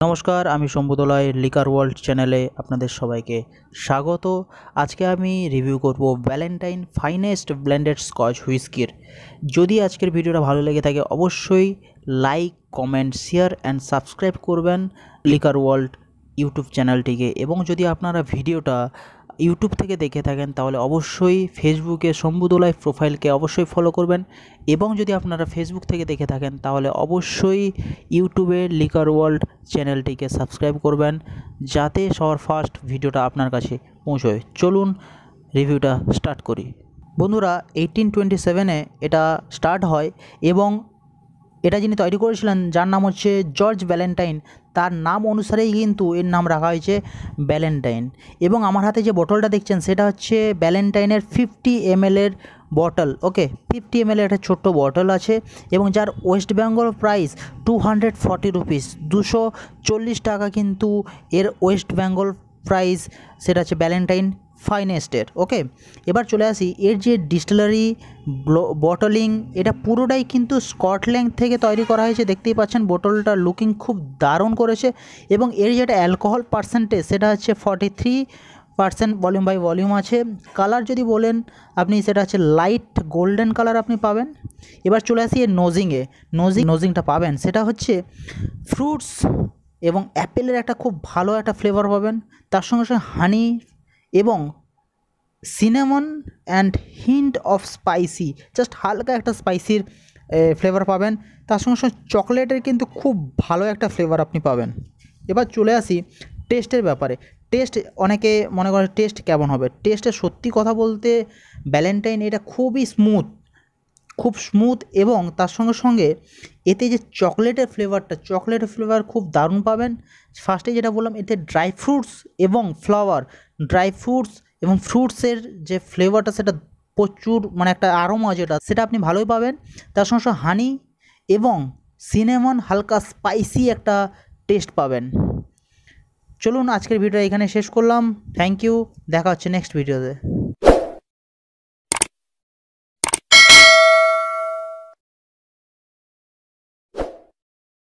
নমস্কার, আমি শম্ভুদলয় liquor world চ্যানেলে আপনাদের সবাইকে স্বাগত। আজকে আমি রিভিউ করব ভ্যালেন্টাইন ফাইনেস্ট ব্লেন্ডেড স্কচ হুইস্কির। যদি আজকের ভিডিওটা ভালো লেগে থাকে অবশ্যই like, comment, share and subscribe করবেন লিকার ওয়ার্ল্ড ইউটিউব চ্যানেলটিকে। এবং যদি আপনারা ভিডিওটা ইউটিউব থেকে দেখে থাকেন তাহলে অবশ্যই ফেসবুকে শম্ভুদলয় প্রোফাইলকে অবশ্যই ফলো করবেন। এবং যদি আপনারা ফেসবুক থেকে দেখে থাকেন তাহলে অবশ্যই ইউটিউবে লিকার ওয়ার্ল্ড চ্যানেলটিকে সাবস্ক্রাইব করবেন, যাতে সবার ফার্স্ট ভিডিওটা আপনার কাছে পৌঁছয়। চলুন রিভিউটা স্টার্ট করি। বন্ধুরা, 1827-এ এটা স্টার্ট হয় এবং এটা যিনি তৈরি করেছিলেন যার নাম হচ্ছে জর্জ ভ্যালেন্টাইন, তার নাম অনুসারেই কিন্তু এর নাম রাখা হয়েছে ভ্যালেন্টাইন। এবং আমার হাতে যে বোতলটা দেখছেন সেটা হচ্ছে ভ্যালেন্টাইনের 50 ml এর বটল। ওকে, 50 ml একটা ছোট্ট বটল আছে এবং যার ওয়েস্ট বেঙ্গল প্রাইস 240 রুপিস, 240 টাকা কিন্তু এর ওয়েস্ট বেঙ্গল প্রাইস। সেটা হচ্ছে ভ্যালেন্টাইন ফাইনেস্টের। ওকে, এবার চলে আসি এর যে ডিস্টিলারি বটলিং, এটা পুরোটাই কিন্তু স্কটল্যান্ড থেকে তৈরি করা হয়েছে। দেখতেই পাচ্ছেন বোতলটা লুকিং খুব দারুণ করেছে। এবং এর যেটা অ্যালকোহল পার্সেন্টেজ সেটা হচ্ছে 43% ভলিউম বাই ভলিউম আছে। কালার যদি বলেন আপনি, সেটা হচ্ছে লাইট গোল্ডেন কালার আপনি পাবেন। এবার চলে আসি এর নোজিংটা পাবেন, সেটা হচ্ছে ফ্রুটস এবং অ্যাপেলের একটা খুব ভালো একটা ফ্লেভার পাবেন। তার সঙ্গে সঙ্গে হানি এবং cinnamon and hint of spicy, just হালকা একটা স্পাইসির ফ্লেভার পাবেন। তার সঙ্গে সঙ্গে চকলেটের কিন্তু খুব ভালো একটা ফ্লেভার আপনি পাবেন। এবার চলে আসি টেস্টের ব্যাপারে। টেস্ট, অনেকে মনে করে টেস্ট কেমন হবে। টেস্টে সত্যি কথা বলতে ভ্যালেন্টাইন এটা খুবই খুব স্মুথ এবং তার সঙ্গে সঙ্গে এতে যে চকলেটের ফ্লেভার খুব দারুণ পাবেন। ফার্স্টে যেটা বললাম, এতে ড্রাই ফ্রুটস এবং ফ্রুটসের যে ফ্লেভারটা সেটা প্রচুর, মানে একটা আরোমা যেটা সেটা আপনি ভালোই পাবেন। তার সঙ্গে সঙ্গে হানি এবং সিনেমন, হালকা স্পাইসি একটা টেস্ট পাবেন। চলুন আজকের ভিডিওটা এখানে শেষ করলাম। থ্যাংক ইউ, দেখা হচ্ছে নেক্সট ভিডিওতে।